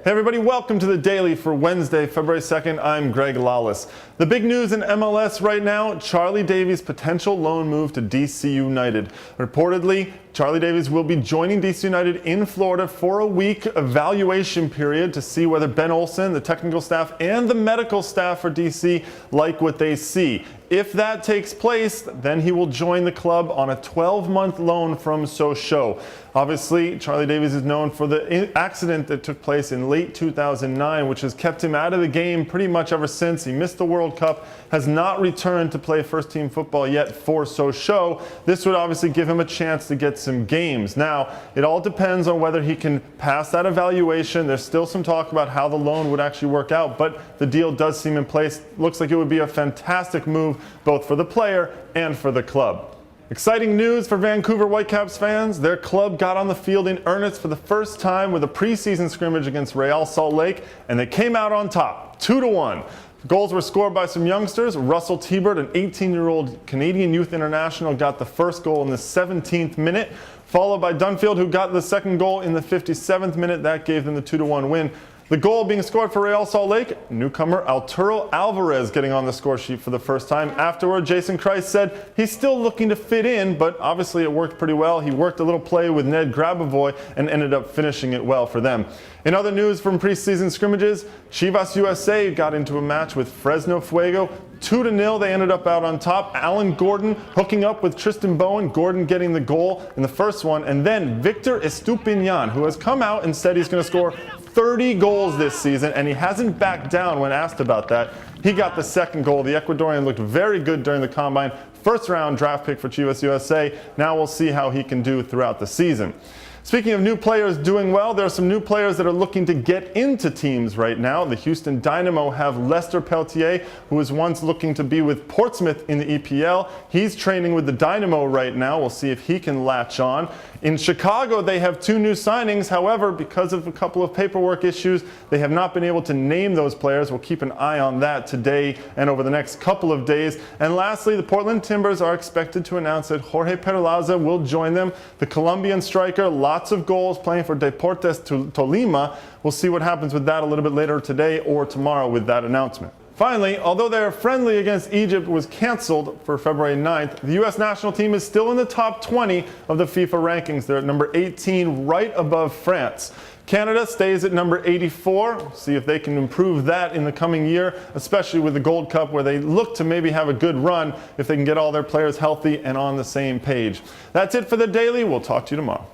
Hey everybody, welcome to the Daily for Wednesday, February 2nd. I'm Greg Lawless. The big news in MLS right now, Charlie Davies' potential loan move to DC United. Reportedly, Charlie Davies will be joining DC United in Florida for a week evaluation period to see whether Ben Olsen, the technical staff, and the medical staff for DC like what they see. If that takes place, then he will join the club on a 12-month loan from Sochaux. Obviously, Charlie Davies is known for the accident that took place in late 2009, which has kept him out of the game pretty much ever since. He missed the World Cup, has not returned to play first-team football yet for Sochaux. This would obviously give him a chance to get some games. Now, it all depends on whether he can pass that evaluation. There's still some talk about how the loan would actually work out, but the deal does seem in place. Looks like it would be a fantastic move both for the player and for the club. Exciting news for Vancouver Whitecaps fans. Their club got on the field in earnest for the first time with a preseason scrimmage against Real Salt Lake, and they came out on top, 2-1. Goals were scored by some youngsters. Russell Tebert, an 18-year-old Canadian youth international, got the first goal in the 17th minute, followed by Dunfield, who got the second goal in the 57th minute. That gave them the 2-1 win. The goal being scored for Real Salt Lake, newcomer Arturo Alvarez getting on the score sheet for the first time. Afterward, Jason Kreis said he's still looking to fit in, but obviously it worked pretty well. He worked a little play with Ned Grabavoy and ended up finishing it well for them. In other news from preseason scrimmages, Chivas USA got into a match with Fresno Fuego. 2-0, they ended up out on top. Alan Gordon hooking up with Tristan Bowen, Gordon getting the goal in the first one, and then Victor Estupiñán, who has come out and said he's going to score 30 goals this season, and he hasn't backed down when asked about that. He got the second goal. The Ecuadorian looked very good during the combine. First round draft pick for Chivas USA. Now we'll see how he can do throughout the season. Speaking of new players doing well, there are some new players that are looking to get into teams right now. The Houston Dynamo have Lester Peltier, who was once looking to be with Portsmouth in the EPL. He's training with the Dynamo right now. We'll see if he can latch on. In Chicago, they have two new signings. However, because of a couple of paperwork issues, they have not been able to name those players. We'll keep an eye on that today and over the next couple of days. And lastly, the Portland Timbers are expected to announce that Jorge Perlaza will join them. The Colombian striker, lots of goals playing for Deportes Tolima. We'll see what happens with that a little bit later today or tomorrow with that announcement. Finally, although their friendly against Egypt was canceled for February 9th, the U.S. national team is still in the top 20 of the FIFA rankings. They're at number 18, right above France. Canada stays at number 84. See if they can improve that in the coming year, especially with the Gold Cup, where they look to maybe have a good run if they can get all their players healthy and on the same page. That's it for the Daily. We'll talk to you tomorrow.